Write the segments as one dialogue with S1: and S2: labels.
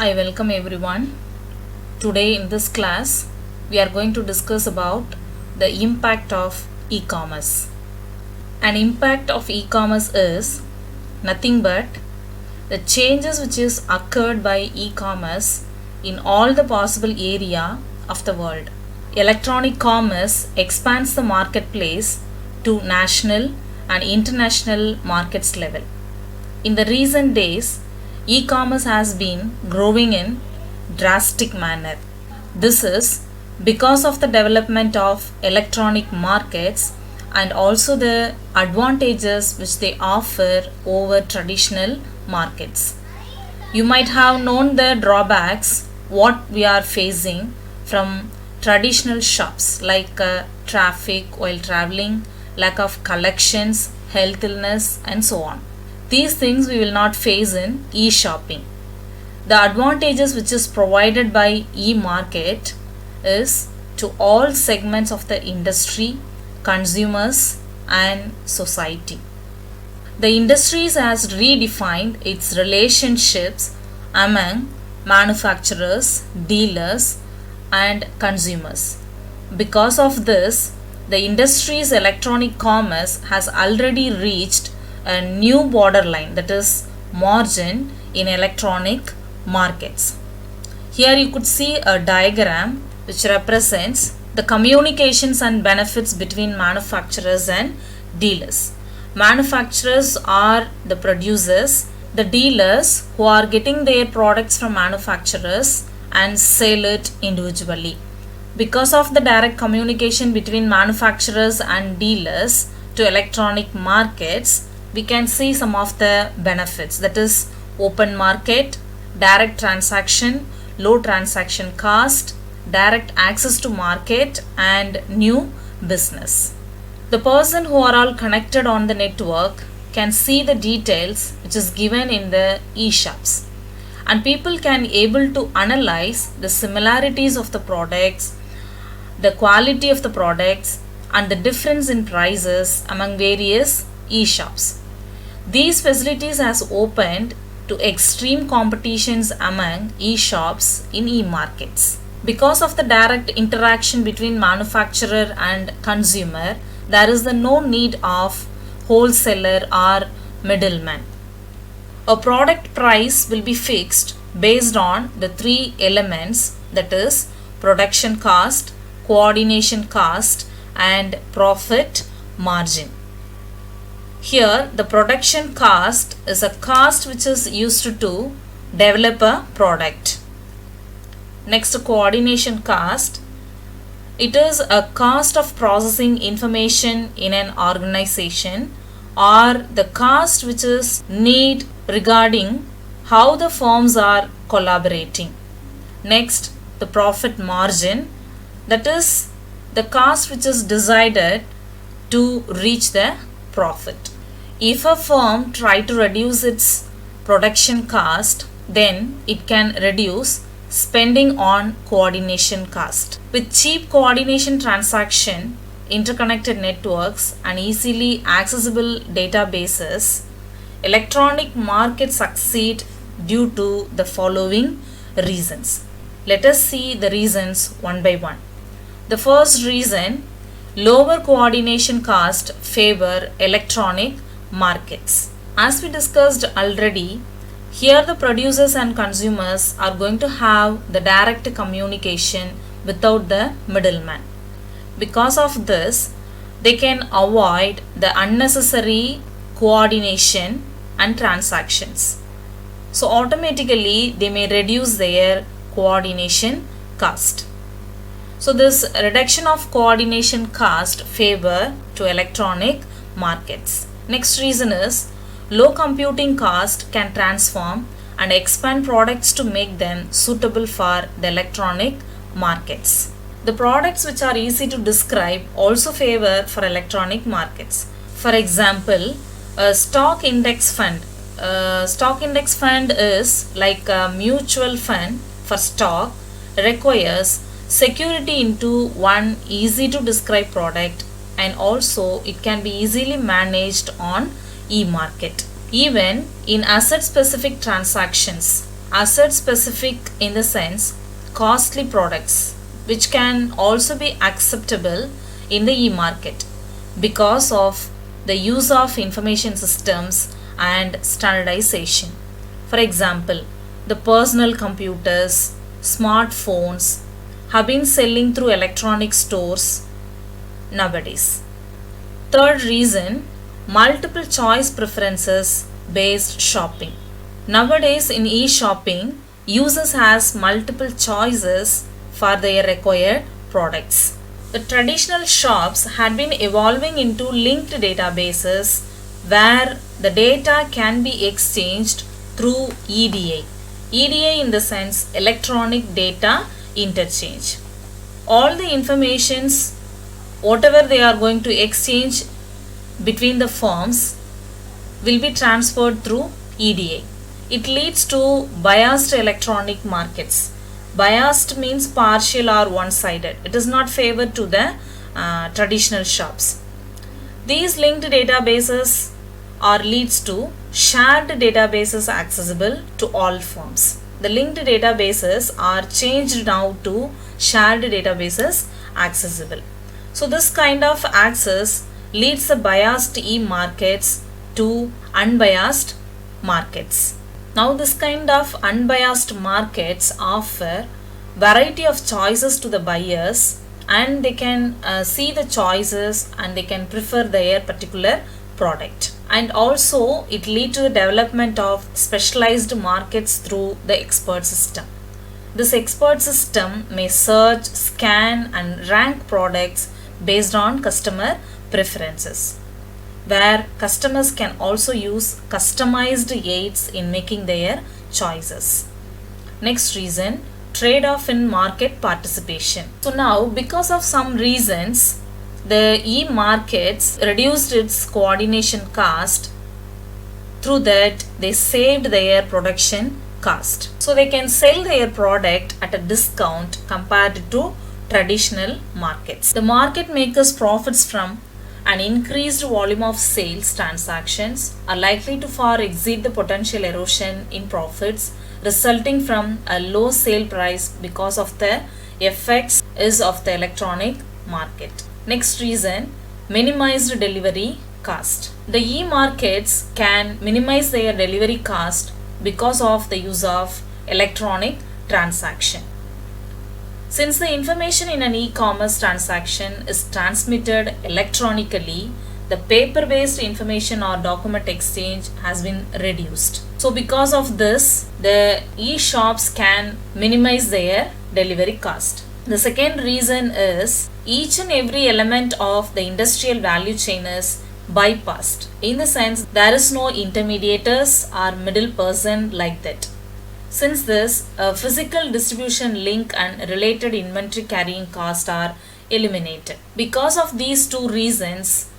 S1: I welcome everyone. Today in this class, we are going to discuss about the impact of e-commerce. An impact of e-commerce is nothing but the changes which is occurred by e-commerce in all the possible area of the world. Electronic commerce expands the marketplace to national and international markets level. In the recent days, e-commerce has been growing in drastic manner. This is because of the development of electronic markets and also the advantages which they offer over traditional markets. You might have known the drawbacks what we are facing from traditional shops like traffic while traveling, lack of collections, health illness and so on. These things we will not face in e-shopping. The advantages which is provided by e-market is to all segments of the industry, consumers and society. The industries has redefined its relationships among manufacturers, dealers and consumers. Because of this, the industry's electronic commerce has already reached a new borderline, that is margin in electronic markets. Here you could see a diagram which represents the communications and benefits between manufacturers and dealers. Manufacturers are the producers, the dealers who are getting their products from manufacturers and sell it individually. Because of the direct communication between manufacturers and dealers to electronic markets, we can see some of the benefits, that is open market, direct transaction, low transaction cost, direct access to market and new business. The person who are all connected on the network can see the details which is given in the e-shops, and people can able to analyze the similarities of the products, the quality of the products and the difference in prices among various e-shops. These facilities has opened to extreme competitions among e-shops in e-markets. Because of the direct interaction between manufacturer and consumer, there is no need of wholesaler or middleman. A product price will be fixed based on the three elements, that is production cost, coordination cost and profit margin. Here the production cost is a cost which is used to develop a product. Next, coordination cost. It is a cost of processing information in an organization or the cost which is need regarding how the firms are collaborating. Next, the profit margin, that is the cost which is decided to reach the profit. If a firm try to reduce its production cost, then it can reduce spending on coordination cost. With cheap coordination transaction, interconnected networks and easily accessible databases, electronic markets succeed due to the following reasons. Let us see the reasons one by one. The first reason, lower coordination cost favor electronic markets. As we discussed already, here the producers and consumers are going to have the direct communication without the middleman. Because of this, they can avoid the unnecessary coordination and transactions. So automatically they may reduce their coordination cost. So this reduction of coordination cost favor to electronic markets. Next reason is low computing cost can transform and expand products to make them suitable for the electronic markets. The products which are easy to describe also favor for electronic markets. For example, a stock index fund. Stock index fund is like a mutual fund for stock, requires security into one easy to describe product and also it can be easily managed on e-market. Even in asset specific transactions, Asset specific in the sense costly products which can also be acceptable in the e-market because of the use of information systems and standardization. For example, the personal computers, smartphones have been selling through electronic stores nowadays. Third reason, multiple choice preferences based shopping. Nowadays in e-shopping, users has multiple choices for their required products. The traditional shops had been evolving into linked databases where the data can be exchanged through EDA. EDA in the sense electronic data interchange. All the informations, whatever they are going to exchange between the firms, will be transferred through EDA. It leads to biased electronic markets. Biased means partial or one-sided. It is not favored to the traditional shops. These linked databases leads to shared databases accessible to all firms. The linked databases are changed now to shared databases accessible. So this kind of access leads the biased e-markets to unbiased markets. Now this kind of unbiased markets offer variety of choices to the buyers, and they can see the choices and they can prefer their particular product. And also it leads to the development of specialized markets through the expert system. This expert system may search, scan and rank products based on customer preferences, where customers can also use customized aids in making their choices. Next reason, trade-off in market participation. So now because of some reasons, the e-markets reduced its coordination cost. Through that, they saved their production cost. So they can sell their product at a discount compared to traditional markets. The market makers profits from an increased volume of sales transactions are likely to far exceed the potential erosion in profits resulting from a low sale price because of the effects of the electronic market. Next reason, minimized delivery cost. The e-markets can minimize their delivery cost because of the use of electronic transaction. Since the information in an e-commerce transaction is transmitted electronically, the paper-based information or document exchange has been reduced. So because of this, the e-shops can minimize their delivery cost. The second reason is each and every element of the industrial value chain is bypassed. In the sense, there is no intermediators or middle person like that. Since this, a physical distribution link and related inventory carrying cost are eliminated. Because of these two reasons,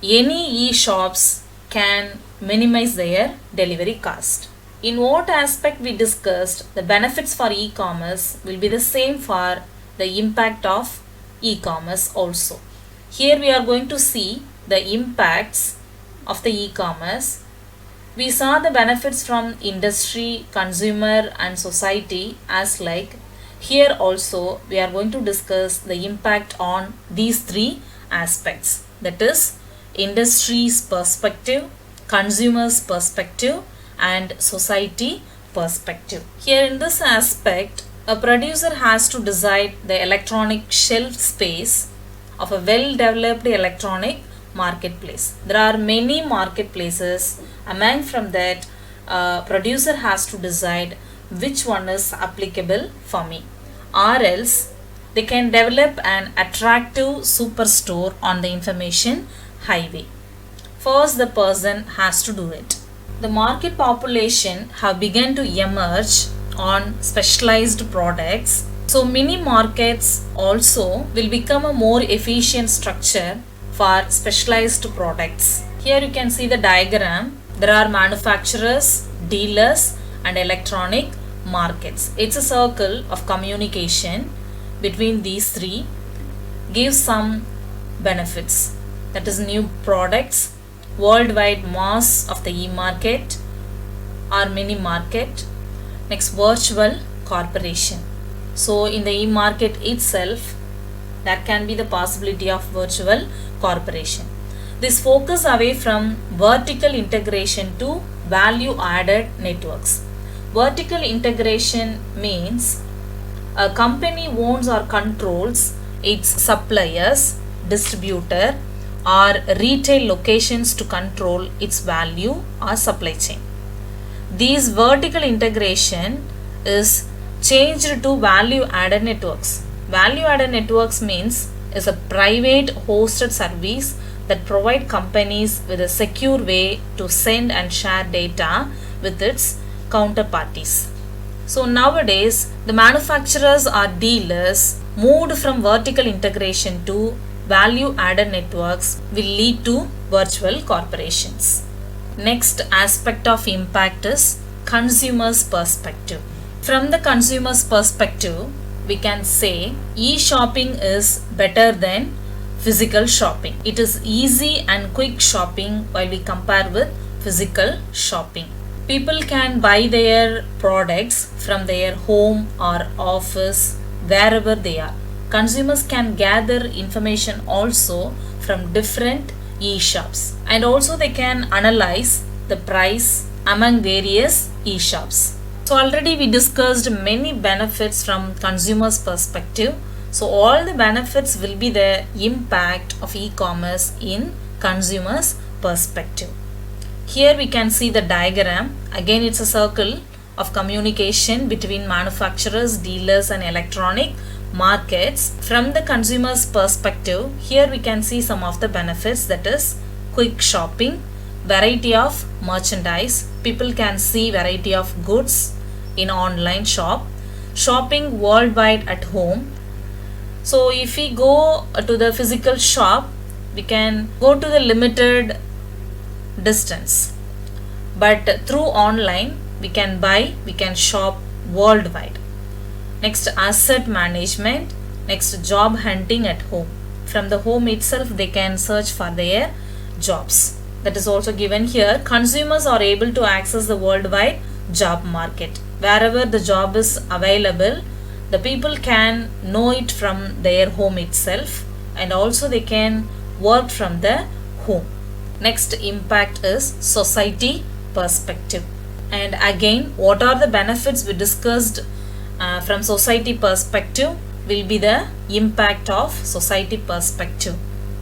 S1: any e-shops can minimize their delivery cost. In what aspect we discussed, the benefits for e-commerce will be the same for the impact of e-commerce also. Here we are going to see the impacts of the e-commerce. We saw the benefits from industry, consumer and society as like. Here also we are going to discuss the impact on these three aspects, that is industry's perspective, consumer's perspective and society perspective. Here in this aspect, a producer has to decide the electronic shelf space of a well-developed electronic marketplace. There are many marketplaces. Among from that, producer has to decide which one is applicable for me, or else they can develop an attractive superstore on the information highway. First, the person has to do it. The market population have begun to emerge on specialized products. So mini markets also will become a more efficient structure for specialized products. Here you can see the diagram. There are manufacturers, dealers and electronic markets. It's a circle of communication between these three. Gives some benefits, that is new products, worldwide mass of the e-market or mini market, Next, virtual corporation. So in the e-market itself, there can be the possibility of virtual corporation. This focus away from vertical integration to value added networks. Vertical integration means a company owns or controls its suppliers, distributor or retail locations to control its value or supply chain. These vertical integration is changed to value added networks. Value added networks means is a private hosted service that provide companies with a secure way to send and share data with its counterparties. So nowadays the manufacturers or dealers moved from vertical integration to value added networks will lead to virtual corporations. Next aspect of impact is consumer's perspective. From the consumer's perspective, we can say e-shopping is better than physical shopping. It is easy and quick shopping while we compare with physical shopping. People can buy their products from their home or office, wherever they are. Consumers can gather information also from different e-shops, and also they can analyze the price among various e-shops. So already we discussed many benefits from consumers perspective. So all the benefits will be the impact of e-commerce in consumers perspective. Here we can see the diagram. Again, it's a circle of communication between manufacturers, dealers and electronic markets. From the consumer's perspective, here we can see some of the benefits, that is quick shopping, variety of merchandise. People can see variety of goods in online shop, shopping worldwide at home. So if we go to the physical shop, we can go to the limited distance, but through online we can buy, we can shop worldwide. Next, asset management. Next, job hunting at home. From the home itself they can search for their jobs. That is also given here. Consumers are able to access the worldwide job market. Wherever the job is available, the people can know it from their home itself, and also they can work from the home. Next impact is society perspective. And again, what are the benefits we discussed from society perspective will be the impact of society perspective.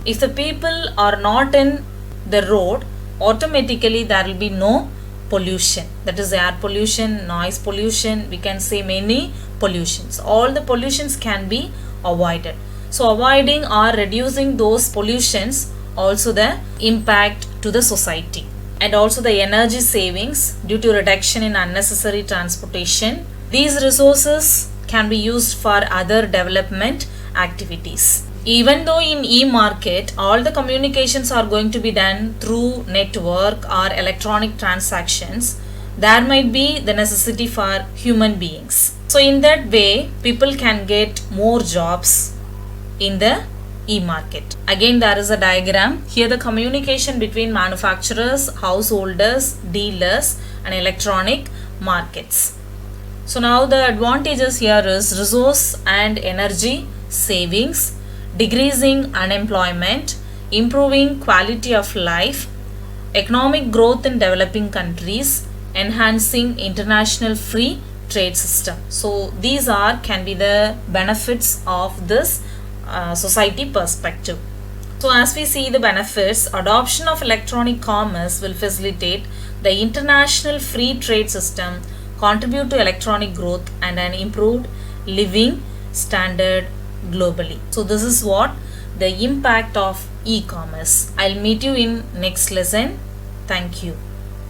S1: If the people are not in the road, automatically there will be no pollution. That is air pollution, noise pollution, we can say many pollutions. All the pollutions can be avoided. So avoiding or reducing those pollutions also the impact to the society. And also the energy savings due to reduction in unnecessary transportation. These resources can be used for other development activities. Even though in e-market all the communications are going to be done through network or electronic transactions, there might be the necessity for human beings. So in that way people can get more jobs in the e-market. Again, there is a diagram. Here the communication between manufacturers, householders, dealers and electronic markets. So now the advantages here is resource and energy savings, decreasing unemployment, improving quality of life, economic growth in developing countries, enhancing international free trade system. So these can be the benefits of this society perspective. So as we see the benefits, adoption of electronic commerce will facilitate the international free trade system, contribute to electronic growth and an improved living standard globally. So this is what the impact of e-commerce. I'll meet you in next lesson. Thank you.